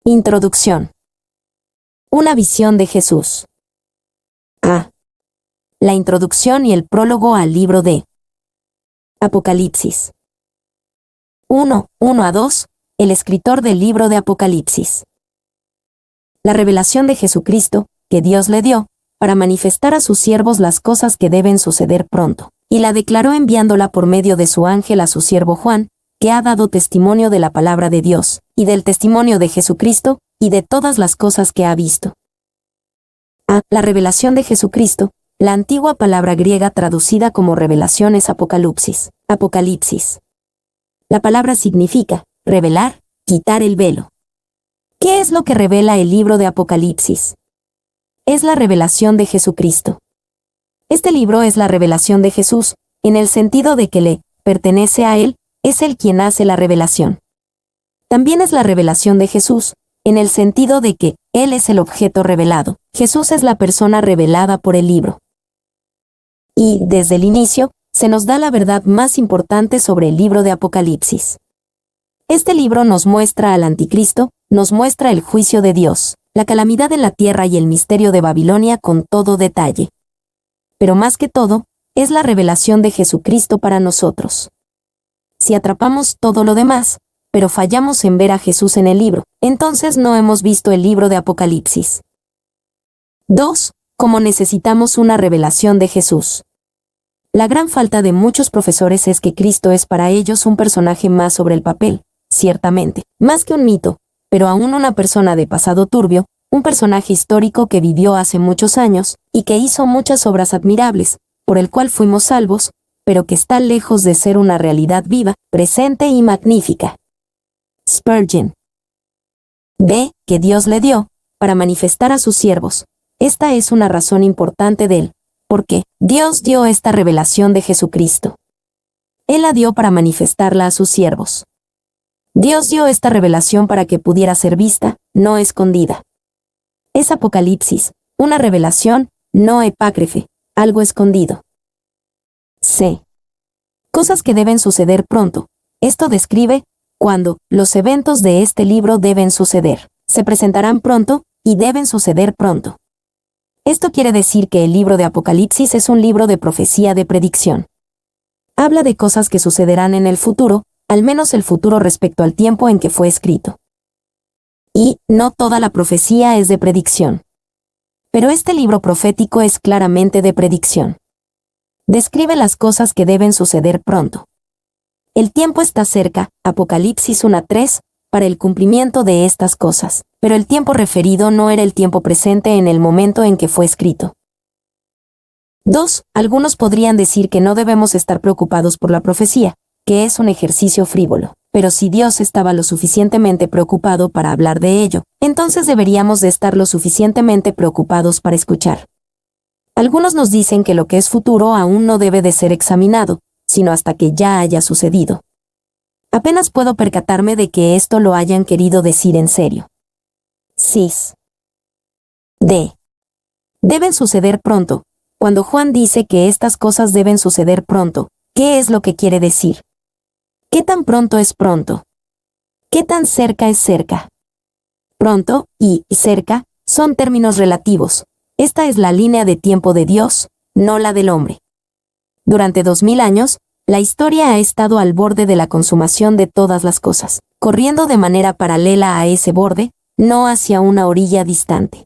Introducción. Una visión de Jesús. A. La introducción y el prólogo al libro de Apocalipsis. 1:1-2. El escritor del libro de Apocalipsis. La revelación de Jesucristo, que Dios le dio, para manifestar a sus siervos las cosas que deben suceder pronto, y la declaró enviándola por medio de su ángel a su siervo Juan, que ha dado testimonio de la palabra de Dios, y del testimonio de Jesucristo, y de todas las cosas que ha visto. A. La revelación de Jesucristo. La antigua palabra griega traducida como revelación es apocalipsis. Apocalipsis. La palabra significa revelar, quitar el velo. ¿Qué es lo que revela el libro de Apocalipsis? Es la revelación de Jesucristo. Este libro es la revelación de Jesús, en el sentido de que le pertenece a Él, es Él quien hace la revelación. También es la revelación de Jesús, en el sentido de que Él es el objeto revelado. Jesús es la persona revelada por el libro. Y, desde el inicio, se nos da la verdad más importante sobre el libro de Apocalipsis. Este libro nos muestra al Anticristo, nos muestra el juicio de Dios, la calamidad en la tierra y el misterio de Babilonia con todo detalle. Pero más que todo, es la revelación de Jesucristo para nosotros. Si atrapamos todo lo demás, pero fallamos en ver a Jesús en el libro, entonces no hemos visto el libro de Apocalipsis. 2. Cómo necesitamos una revelación de Jesús. La gran falta de muchos profesores es que Cristo es para ellos un personaje más sobre el papel, ciertamente, más que un mito, pero aún una persona de pasado turbio, un personaje histórico que vivió hace muchos años, y que hizo muchas obras admirables, por el cual fuimos salvos, pero que está lejos de ser una realidad viva, presente y magnífica. Spurgeon. B. Que Dios le dio, para manifestar a sus siervos. Esta es una razón importante de él, porque Dios dio esta revelación de Jesucristo. Él la dio para manifestarla a sus siervos. Dios dio esta revelación para que pudiera ser vista, no escondida. Es Apocalipsis, una revelación, no epácrefe, algo escondido. C. Cosas que deben suceder pronto. Esto describe cuando los eventos de este libro deben suceder. Se presentarán pronto y deben suceder pronto. Esto quiere decir que el libro de Apocalipsis es un libro de profecía de predicción. Habla de cosas que sucederán en el futuro, al menos el futuro respecto al tiempo en que fue escrito. Y no toda la profecía es de predicción. Pero este libro profético es claramente de predicción. Describe las cosas que deben suceder pronto. El tiempo está cerca, Apocalipsis 1:3, para el cumplimiento de estas cosas, pero el tiempo referido no era el tiempo presente en el momento en que fue escrito. 2. Algunos podrían decir que no debemos estar preocupados por la profecía, que es un ejercicio frívolo, pero si Dios estaba lo suficientemente preocupado para hablar de ello, entonces deberíamos de estar lo suficientemente preocupados para escuchar. Algunos nos dicen que lo que es futuro aún no debe de ser examinado, sino hasta que ya haya sucedido. Apenas puedo percatarme de que esto lo hayan querido decir en serio. Cis. D. Deben suceder pronto. Cuando Juan dice que estas cosas deben suceder pronto, ¿qué es lo que quiere decir? ¿Qué tan pronto es pronto? ¿Qué tan cerca es cerca? Pronto y cerca son términos relativos. Esta es la línea de tiempo de Dios, no la del hombre. Durante 2000 años, la historia ha estado al borde de la consumación de todas las cosas, corriendo de manera paralela a ese borde, no hacia una orilla distante.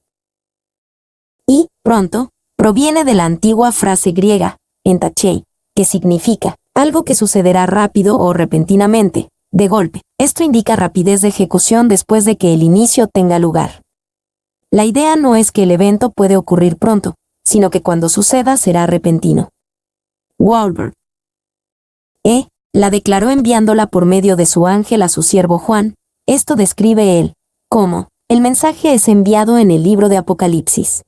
Y, pronto, proviene de la antigua frase griega, entachei, que significa algo que sucederá rápido o repentinamente, de golpe. Esto indica rapidez de ejecución después de que el inicio tenga lugar. La idea no es que el evento puede ocurrir pronto, sino que cuando suceda será repentino. Walberg. La declaró enviándola por medio de su ángel a su siervo Juan. Esto describe él, cómo el mensaje es enviado en el libro de Apocalipsis.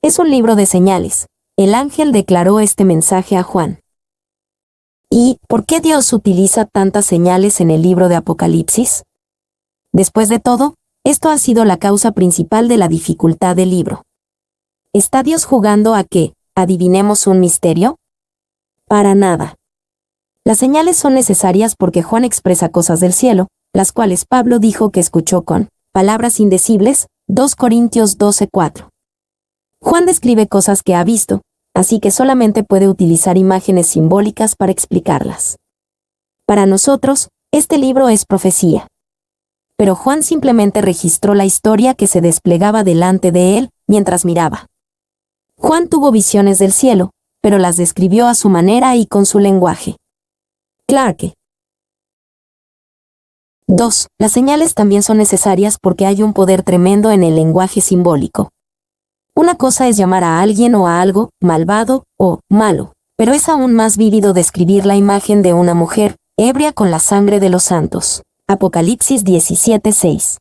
Es un libro de señales. El ángel declaró este mensaje a Juan. ¿Y por qué Dios utiliza tantas señales en el libro de Apocalipsis? Después de todo, esto ha sido la causa principal de la dificultad del libro. ¿Está Dios jugando a que adivinemos un misterio? Para nada. Las señales son necesarias porque Juan expresa cosas del cielo, las cuales Pablo dijo que escuchó con palabras indecibles, 2 Corintios 12:4. Juan describe cosas que ha visto, así que solamente puede utilizar imágenes simbólicas para explicarlas. Para nosotros, este libro es profecía. Pero Juan simplemente registró la historia que se desplegaba delante de él mientras miraba. Juan tuvo visiones del cielo, pero las describió a su manera y con su lenguaje. Clarke. 2. Las señales también son necesarias porque hay un poder tremendo en el lenguaje simbólico. Una cosa es llamar a alguien o a algo malvado o malo, pero es aún más vívido describir la imagen de una mujer ebria con la sangre de los santos. Apocalipsis 17:6.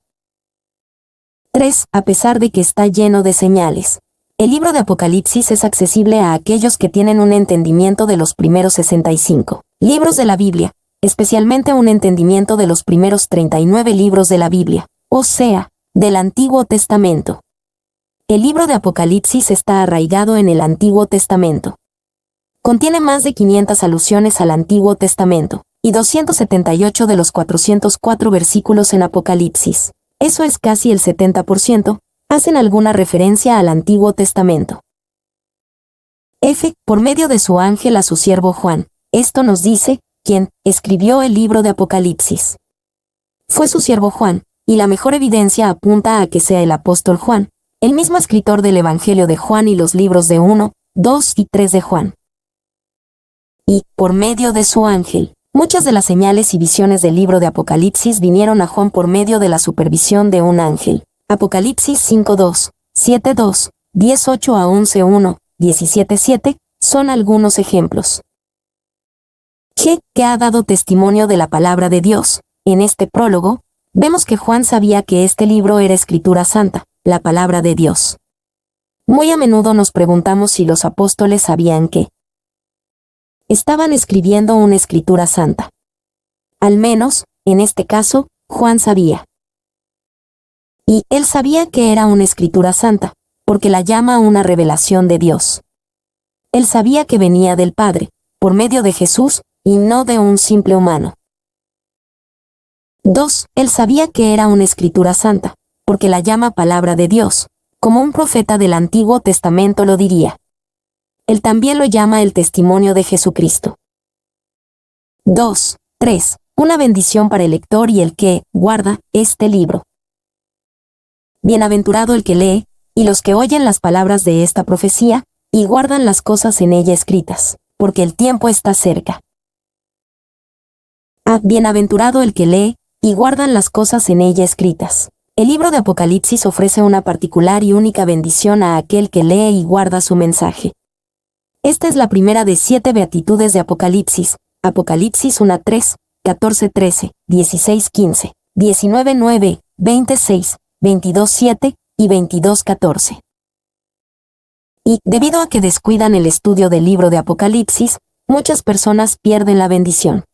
3. A pesar de que está lleno de señales, el libro de Apocalipsis es accesible a aquellos que tienen un entendimiento de los primeros 65 libros de la Biblia, especialmente un entendimiento de los primeros 39 libros de la Biblia, o sea, del Antiguo Testamento. El libro de Apocalipsis está arraigado en el Antiguo Testamento. Contiene más de 500 alusiones al Antiguo Testamento, y 278 de los 404 versículos en Apocalipsis, eso es casi el 70%, hacen alguna referencia al Antiguo Testamento. F. Por medio de su ángel a su siervo Juan, esto nos dice, quien escribió el libro de Apocalipsis. Fue su siervo Juan, y la mejor evidencia apunta a que sea el apóstol Juan, el mismo escritor del Evangelio de Juan y los libros de 1, 2 y 3 de Juan. Y, por medio de su ángel, muchas de las señales y visiones del libro de Apocalipsis vinieron a Juan por medio de la supervisión de un ángel. Apocalipsis 5:2, 7:2, 10:8 a 11:1, 17:7, son algunos ejemplos. G. Que ha dado testimonio de la palabra de Dios. En este prólogo, vemos que Juan sabía que este libro era escritura santa, la palabra de Dios. Muy a menudo nos preguntamos si los apóstoles sabían que estaban escribiendo una escritura santa. Al menos, en este caso, Juan sabía. Y él sabía que era una escritura santa, porque la llama una revelación de Dios. Él sabía que venía del Padre, por medio de Jesús, y no de un simple humano. 2. Él sabía que era una escritura santa, porque la llama palabra de Dios, como un profeta del Antiguo Testamento lo diría. Él también lo llama el testimonio de Jesucristo. 2. 3. Una bendición para el lector y el que guarda este libro. Bienaventurado el que lee, y los que oyen las palabras de esta profecía, y guardan las cosas en ella escritas, porque el tiempo está cerca. Bienaventurado el que lee, y guardan las cosas en ella escritas. El libro de Apocalipsis ofrece una particular y única bendición a aquel que lee y guarda su mensaje. Esta es la primera de 7 beatitudes de Apocalipsis, Apocalipsis 1:3, 14:13, 16:15, 19:9, 20:6, 22:7 y 22:14. Y, debido a que descuidan el estudio del libro de Apocalipsis, muchas personas pierden la bendición.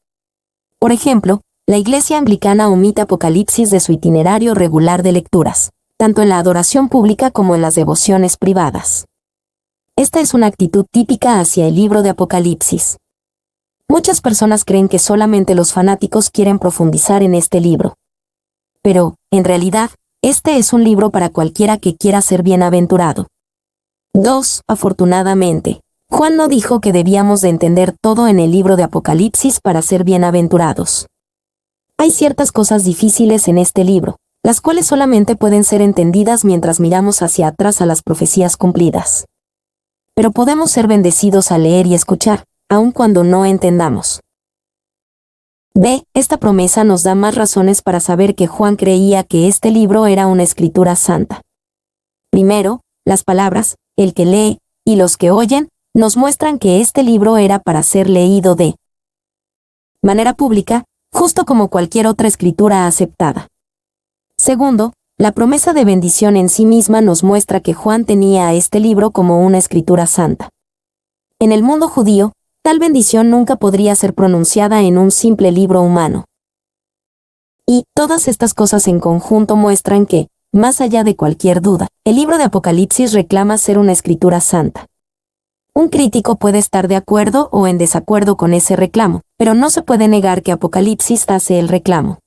Por ejemplo, la Iglesia Anglicana omite Apocalipsis de su itinerario regular de lecturas, tanto en la adoración pública como en las devociones privadas. Esta es una actitud típica hacia el libro de Apocalipsis. Muchas personas creen que solamente los fanáticos quieren profundizar en este libro. Pero, en realidad, este es un libro para cualquiera que quiera ser bienaventurado. 2. Afortunadamente, Juan no dijo que debíamos de entender todo en el libro de Apocalipsis para ser bienaventurados. Hay ciertas cosas difíciles en este libro, las cuales solamente pueden ser entendidas mientras miramos hacia atrás a las profecías cumplidas. Pero podemos ser bendecidos al leer y escuchar, aun cuando no entendamos. B. Esta promesa nos da más razones para saber que Juan creía que este libro era una escritura santa. Primero, las palabras, el que lee, y los que oyen, nos muestran que este libro era para ser leído de manera pública, justo como cualquier otra escritura aceptada. Segundo, la promesa de bendición en sí misma nos muestra que Juan tenía a este libro como una escritura santa. En el mundo judío, tal bendición nunca podría ser pronunciada en un simple libro humano. Y todas estas cosas en conjunto muestran que, más allá de cualquier duda, el libro de Apocalipsis reclama ser una escritura santa. Un crítico puede estar de acuerdo o en desacuerdo con ese reclamo, pero no se puede negar que Apocalipsis hace el reclamo.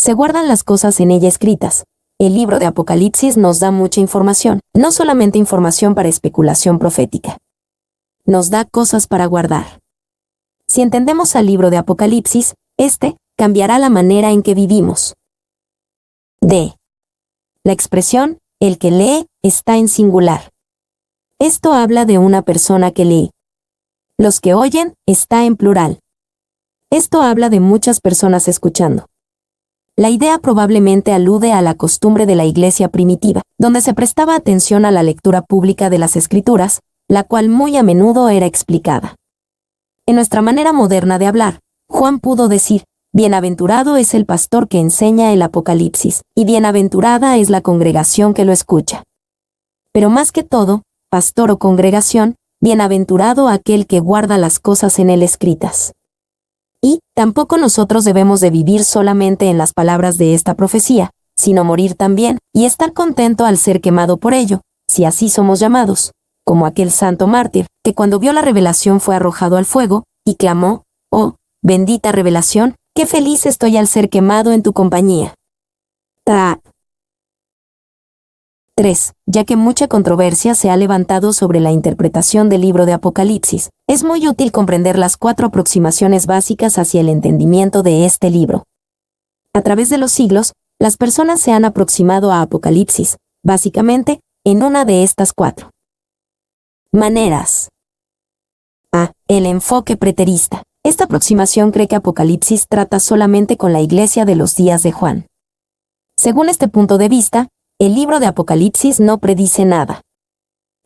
Se guardan las cosas en ella escritas. El libro de Apocalipsis nos da mucha información, no solamente información para especulación profética. Nos da cosas para guardar. Si entendemos al libro de Apocalipsis, este cambiará la manera en que vivimos. D. La expresión, el que lee, está en singular. Esto habla de una persona que lee. Los que oyen, está en plural. Esto habla de muchas personas escuchando. La idea probablemente alude a la costumbre de la iglesia primitiva, donde se prestaba atención a la lectura pública de las Escrituras, la cual muy a menudo era explicada. En nuestra manera moderna de hablar, Juan pudo decir, bienaventurado es el pastor que enseña el Apocalipsis, y bienaventurada es la congregación que lo escucha. Pero más que todo, pastor o congregación, bienaventurado aquel que guarda las cosas en él escritas. Y tampoco nosotros debemos de vivir solamente en las palabras de esta profecía, sino morir también, y estar contento al ser quemado por ello, si así somos llamados, como aquel santo mártir, que cuando vio la revelación fue arrojado al fuego, y clamó, oh, bendita revelación, qué feliz estoy al ser quemado en tu compañía. 3. Ya que mucha controversia se ha levantado sobre la interpretación del libro de Apocalipsis, es muy útil comprender las 4 aproximaciones básicas hacia el entendimiento de este libro. A través de los siglos, las personas se han aproximado a Apocalipsis, básicamente, en una de estas 4 maneras. A. El enfoque preterista. Esta aproximación cree que Apocalipsis trata solamente con la iglesia de los días de Juan. Según este punto de vista, el libro de Apocalipsis no predice nada.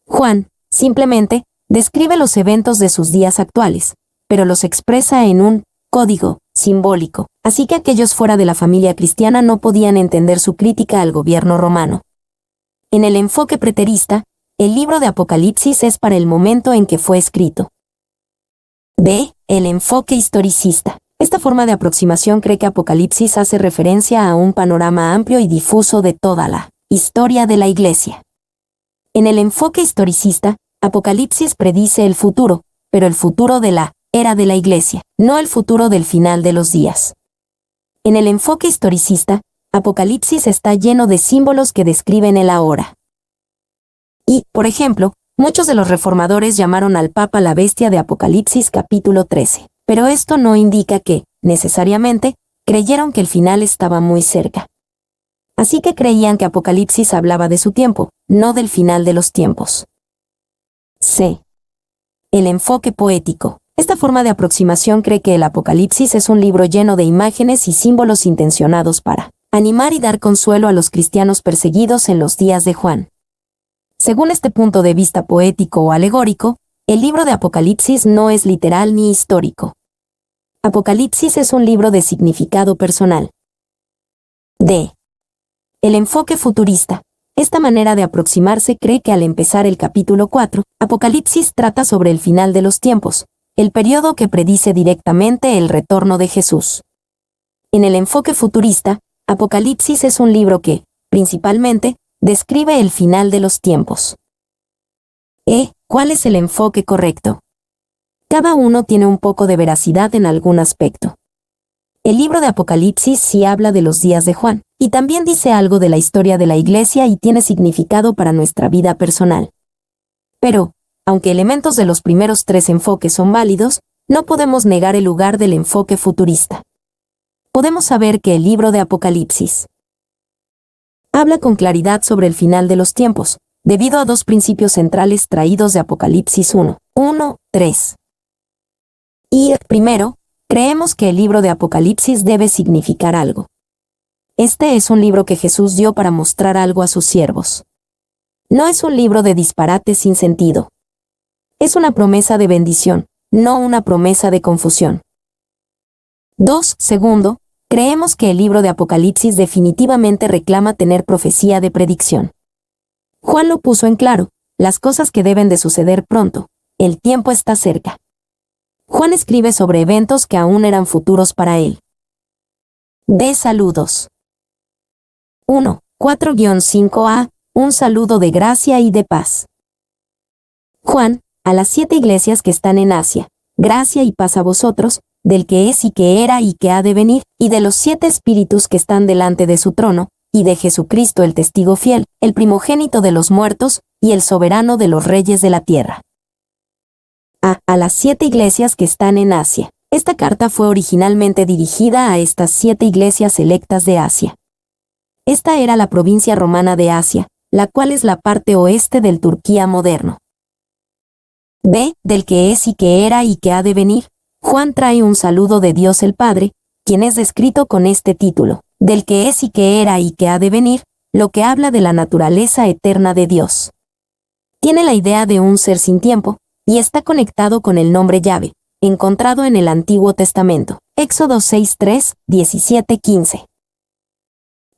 Juan, simplemente, describe los eventos de sus días actuales, pero los expresa en un código simbólico, así que aquellos fuera de la familia cristiana no podían entender su crítica al gobierno romano. En el enfoque preterista, el libro de Apocalipsis es para el momento en que fue escrito. B. El enfoque historicista. Esta forma de aproximación cree que Apocalipsis hace referencia a un panorama amplio y difuso de toda la historia de la Iglesia. En el enfoque historicista, Apocalipsis predice el futuro, pero el futuro de la era de la Iglesia, no el futuro del final de los días. En el enfoque historicista, Apocalipsis está lleno de símbolos que describen el ahora. Y, por ejemplo, muchos de los reformadores llamaron al Papa la bestia de Apocalipsis capítulo 13, pero esto no indica que, necesariamente, creyeron que el final estaba muy cerca. Así que creían que Apocalipsis hablaba de su tiempo, no del final de los tiempos. C. El enfoque poético. Esta forma de aproximación cree que el Apocalipsis es un libro lleno de imágenes y símbolos intencionados para animar y dar consuelo a los cristianos perseguidos en los días de Juan. Según este punto de vista poético o alegórico, el libro de Apocalipsis no es literal ni histórico. Apocalipsis es un libro de significado personal. D. El enfoque futurista. Esta manera de aproximarse cree que al empezar el capítulo 4, Apocalipsis trata sobre el final de los tiempos, el periodo que predice directamente el retorno de Jesús. En el enfoque futurista, Apocalipsis es un libro que, principalmente, describe el final de los tiempos. ¿Cuál es el enfoque correcto? Cada uno tiene un poco de veracidad en algún aspecto. El libro de Apocalipsis sí habla de los días de Juan, y también dice algo de la historia de la Iglesia y tiene significado para nuestra vida personal. Pero, aunque elementos de los primeros 3 enfoques son válidos, no podemos negar el lugar del enfoque futurista. Podemos saber que el libro de Apocalipsis habla con claridad sobre el final de los tiempos, debido a 2 principios centrales traídos de Apocalipsis 1:3. Y, primero, creemos que el libro de Apocalipsis debe significar algo. Este es un libro que Jesús dio para mostrar algo a sus siervos. No es un libro de disparates sin sentido. Es una promesa de bendición, no una promesa de confusión. 2. Segundo, creemos que el libro de Apocalipsis definitivamente reclama tener profecía de predicción. Juan lo puso en claro, las cosas que deben de suceder pronto, el tiempo está cerca. Juan escribe sobre eventos que aún eran futuros para él. D. Saludos. 1. 4-5a. Un saludo de gracia y de paz. Juan, a las 7 iglesias que están en Asia, gracia y paz a vosotros, del que es y que era y que ha de venir, y de los 7 espíritus que están delante de su trono, y de Jesucristo el testigo fiel, el primogénito de los muertos, y el soberano de los reyes de la tierra. A las 7 iglesias que están en Asia. Esta carta fue originalmente dirigida a estas 7 iglesias selectas de Asia. Esta era la provincia romana de Asia, la cual es la parte oeste del Turquía moderno. B. Del que es y que era y que ha de venir, Juan trae un saludo de Dios el Padre, quien es descrito con este título, del que es y que era y que ha de venir, lo que habla de la naturaleza eterna de Dios. Tiene la idea de un ser sin tiempo, y está conectado con el nombre Yahvé, encontrado en el Antiguo Testamento, Éxodo 6:3, 17-15.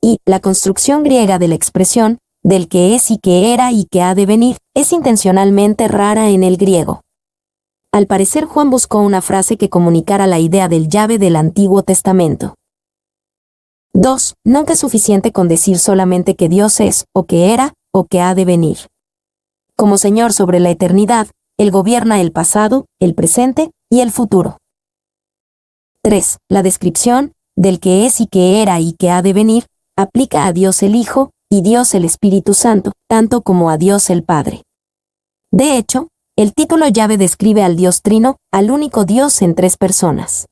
Y la construcción griega de la expresión, del que es y que era y que ha de venir, es intencionalmente rara en el griego. Al parecer Juan buscó una frase que comunicara la idea del Yahvé del Antiguo Testamento. 2. Nunca es suficiente con decir solamente que Dios es, o que era, o que ha de venir. Como Señor sobre la eternidad, Él gobierna el pasado, el presente y el futuro. 3. La descripción, del que es y que era y que ha de venir, aplica a Dios el Hijo, y Dios el Espíritu Santo, tanto como a Dios el Padre. De hecho, el título Yahvé describe al Dios Trino, al único Dios en 3 personas.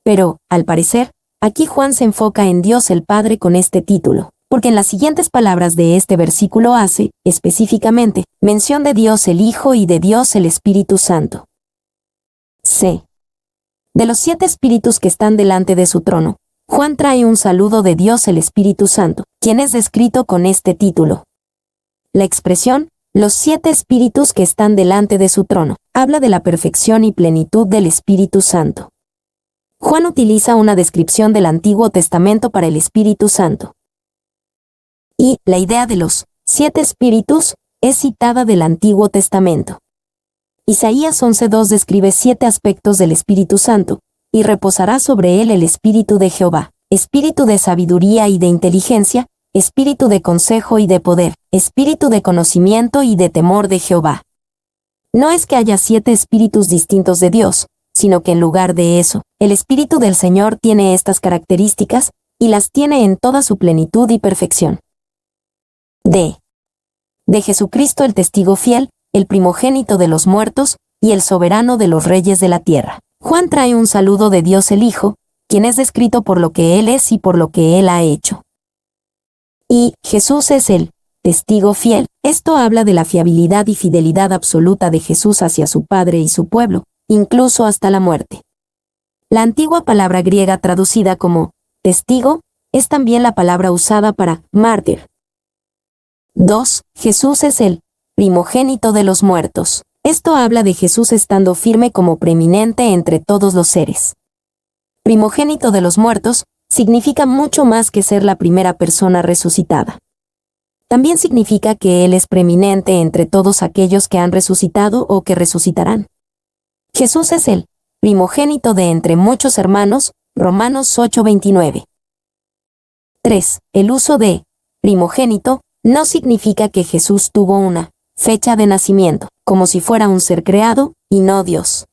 Pero, al parecer, aquí Juan se enfoca en Dios el Padre con este título, porque en las siguientes palabras de este versículo hace, específicamente, mención de Dios el Hijo y de Dios el Espíritu Santo. C. De los 7 espíritus que están delante de su trono, Juan trae un saludo de Dios el Espíritu Santo, quien es descrito con este título. La expresión, los 7 espíritus que están delante de su trono, habla de la perfección y plenitud del Espíritu Santo. Juan utiliza una descripción del Antiguo Testamento para el Espíritu Santo. Y la idea de los 7 espíritus es citada del Antiguo Testamento. Isaías 11:2 describe 7 aspectos del Espíritu Santo, y reposará sobre él el Espíritu de Jehová, Espíritu de sabiduría y de inteligencia, Espíritu de consejo y de poder, Espíritu de conocimiento y de temor de Jehová. No es que haya 7 espíritus distintos de Dios, sino que en lugar de eso, el Espíritu del Señor tiene estas características, y las tiene en toda su plenitud y perfección. D. De Jesucristo el testigo fiel, el primogénito de los muertos, y el soberano de los reyes de la tierra. Juan trae un saludo de Dios el Hijo, quien es descrito por lo que Él es y por lo que Él ha hecho. Y Jesús es el testigo fiel. Esto habla de la fiabilidad y fidelidad absoluta de Jesús hacia su Padre y su pueblo, incluso hasta la muerte. La antigua palabra griega traducida como testigo es también la palabra usada para mártir. 2. Jesús es el primogénito de los muertos. Esto habla de Jesús estando firme como preeminente entre todos los seres. Primogénito de los muertos significa mucho más que ser la primera persona resucitada. También significa que Él es preeminente entre todos aquellos que han resucitado o que resucitarán. Jesús es el primogénito de entre muchos hermanos, Romanos 8:29. 3. El uso de primogénito no significa que Jesús tuvo una fecha de nacimiento, como si fuera un ser creado, y no Dios.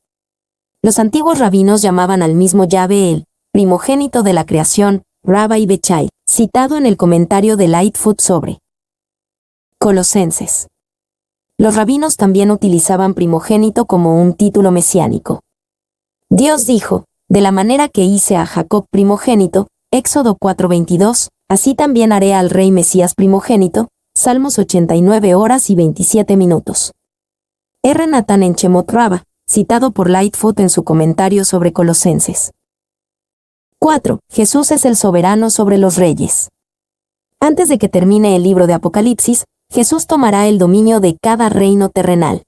Los antiguos rabinos llamaban al mismo Yahvé el primogénito de la creación, Rabbi Bechai, citado en el comentario de Lightfoot sobre Colosenses. Los rabinos también utilizaban primogénito como un título mesiánico. Dios dijo, de la manera que hice a Jacob primogénito, Éxodo 4:22, así también haré al rey Mesías primogénito, Salmos 89 horas y 27 minutos. R. Natán en Shemot Rabba, citado por Lightfoot en su comentario sobre Colosenses. 4. Jesús es el soberano sobre los reyes. Antes de que termine el libro de Apocalipsis, Jesús tomará el dominio de cada reino terrenal.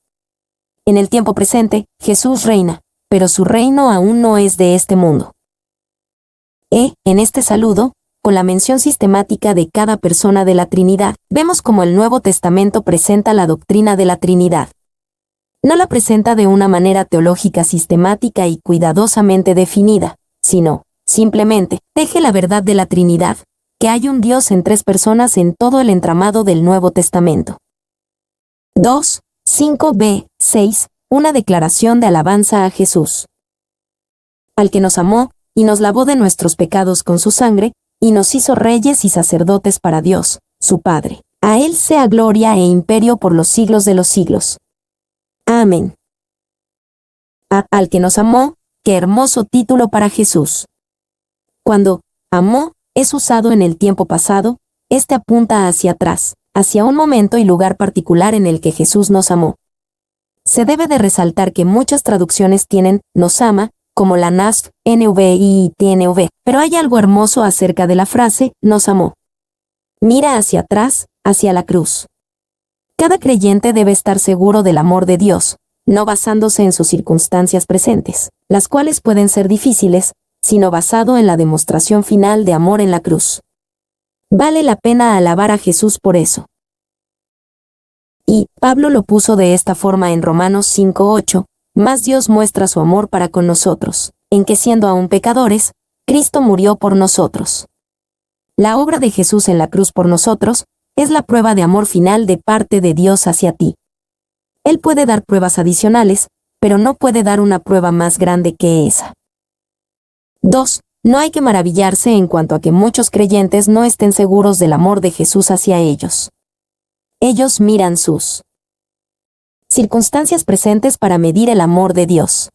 En el tiempo presente, Jesús reina, pero su reino aún no es de este mundo. En este saludo, con la mención sistemática de cada persona de la Trinidad, vemos cómo el Nuevo Testamento presenta la doctrina de la Trinidad. No la presenta de una manera teológica sistemática y cuidadosamente definida, sino, simplemente, teje la verdad de la Trinidad, que hay un Dios en 3 personas en todo el entramado del Nuevo Testamento. 2. 5b. 6. Una declaración de alabanza a Jesús. al que nos amó, y nos lavó de nuestros pecados con su sangre, y nos hizo reyes y sacerdotes para Dios, su Padre. A Él sea gloria e imperio por los siglos de los siglos. Amén. Al que nos amó, qué hermoso título para Jesús. Cuando amó es usado en el tiempo pasado, este apunta hacia atrás, hacia un momento y lugar particular en el que Jesús nos amó. Se debe de resaltar que muchas traducciones tienen nos ama, como la NASF, NVI y TNV, pero hay algo hermoso acerca de la frase nos amó. Mira hacia atrás, hacia la cruz. Cada creyente debe estar seguro del amor de Dios, no basándose en sus circunstancias presentes, las cuales pueden ser difíciles, sino basado en la demostración final de amor en la cruz. Vale la pena alabar a Jesús por eso. Y Pablo lo puso de esta forma en Romanos 5:8, más Dios muestra su amor para con nosotros, en que siendo aún pecadores, Cristo murió por nosotros. La obra de Jesús en la cruz por nosotros es la prueba de amor final de parte de Dios hacia ti. Él puede dar pruebas adicionales, pero no puede dar una prueba más grande que esa. 2. No hay que maravillarse en cuanto a que muchos creyentes no estén seguros del amor de Jesús hacia ellos. Ellos miran sus circunstancias presentes para medir el amor de Dios.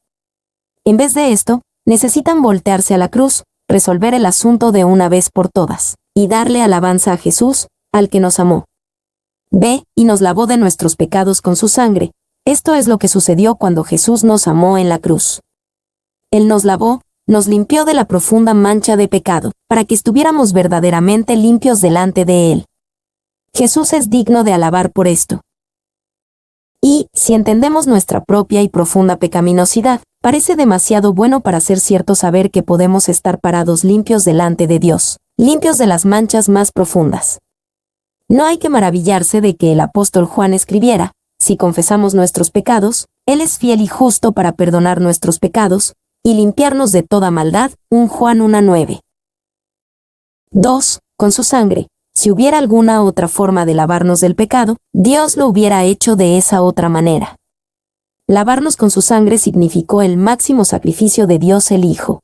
En vez de esto, necesitan voltearse a la cruz, resolver el asunto de una vez por todas, y darle alabanza a Jesús, al que nos amó. Ve, y nos lavó de nuestros pecados con su sangre. Esto es lo que sucedió cuando Jesús nos amó en la cruz. Él nos lavó, nos limpió de la profunda mancha de pecado, para que estuviéramos verdaderamente limpios delante de Él. Jesús es digno de alabar por esto. Y, si entendemos nuestra propia y profunda pecaminosidad, parece demasiado bueno para ser cierto saber que podemos estar parados limpios delante de Dios, limpios de las manchas más profundas. No hay que maravillarse de que el apóstol Juan escribiera, si confesamos nuestros pecados, Él es fiel y justo para perdonar nuestros pecados, y limpiarnos de toda maldad, 1 Juan 1:9. 2. Con su sangre. Si hubiera alguna otra forma de lavarnos del pecado, Dios lo hubiera hecho de esa otra manera. Lavarnos con su sangre significó el máximo sacrificio de Dios el Hijo.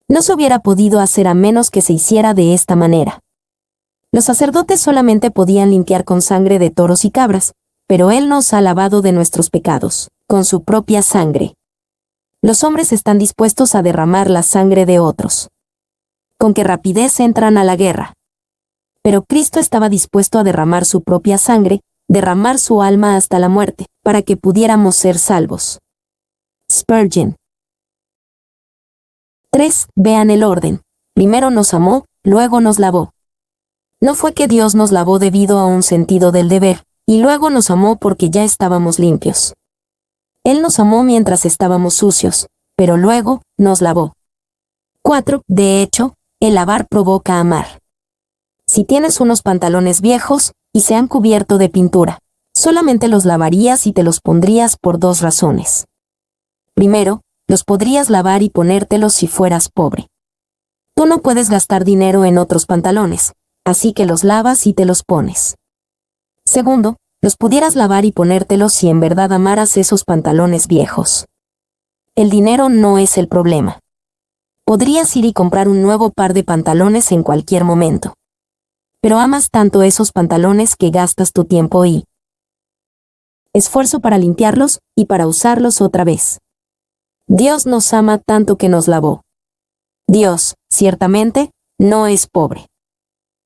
No se hubiera podido hacer a menos que se hiciera de esta manera. Los sacerdotes solamente podían limpiar con sangre de toros y cabras, pero Él nos ha lavado de nuestros pecados, con su propia sangre. Los hombres están dispuestos a derramar la sangre de otros. Con qué rapidez entran a la guerra. Pero Cristo estaba dispuesto a derramar su propia sangre, derramar su alma hasta la muerte, para que pudiéramos ser salvos. Spurgeon. 3. Vean el orden. Primero nos amó, luego nos lavó. No fue que Dios nos lavó debido a un sentido del deber, y luego nos amó porque ya estábamos limpios. Él nos amó mientras estábamos sucios, pero luego nos lavó. 4. De hecho, el lavar provoca amar. Si tienes unos pantalones viejos, y se han cubierto de pintura, solamente los lavarías y te los pondrías por 2 razones. Primero, los podrías lavar y ponértelos si fueras pobre. Tú no puedes gastar dinero en otros pantalones, así que los lavas y te los pones. Segundo, los pudieras lavar y ponértelos si en verdad amaras esos pantalones viejos. El dinero no es el problema. Podrías ir y comprar un nuevo par de pantalones en cualquier momento. Pero amas tanto esos pantalones que gastas tu tiempo y esfuerzo para limpiarlos y para usarlos otra vez. Dios nos ama tanto que nos lavó. Dios, ciertamente, no es pobre.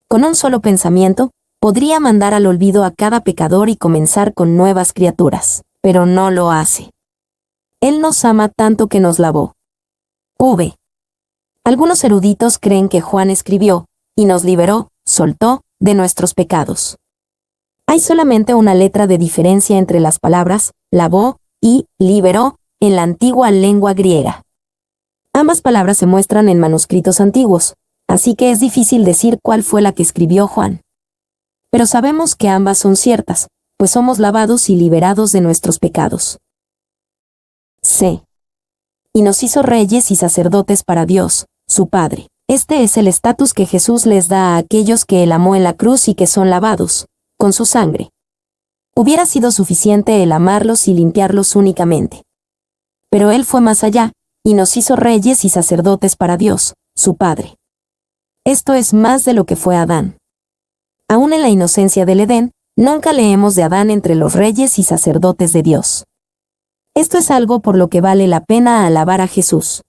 Con un solo pensamiento, podría mandar al olvido a cada pecador y comenzar con nuevas criaturas, pero no lo hace. Él nos ama tanto que nos lavó. V. Algunos eruditos creen que Juan escribió, y nos liberó, soltó, de nuestros pecados. Hay solamente una letra de diferencia entre las palabras, lavó, y liberó, en la antigua lengua griega. Ambas palabras se muestran en manuscritos antiguos, así que es difícil decir cuál fue la que escribió Juan. Pero sabemos que ambas son ciertas, pues somos lavados y liberados de nuestros pecados. C. Y nos hizo reyes y sacerdotes para Dios, su Padre. Este es el estatus que Jesús les da a aquellos que Él amó en la cruz y que son lavados, con su sangre. Hubiera sido suficiente el amarlos y limpiarlos únicamente. Pero Él fue más allá, y nos hizo reyes y sacerdotes para Dios, su Padre. Esto es más de lo que fue Adán. Aún en la inocencia del Edén, nunca leemos de Adán entre los reyes y sacerdotes de Dios. Esto es algo por lo que vale la pena alabar a Jesús.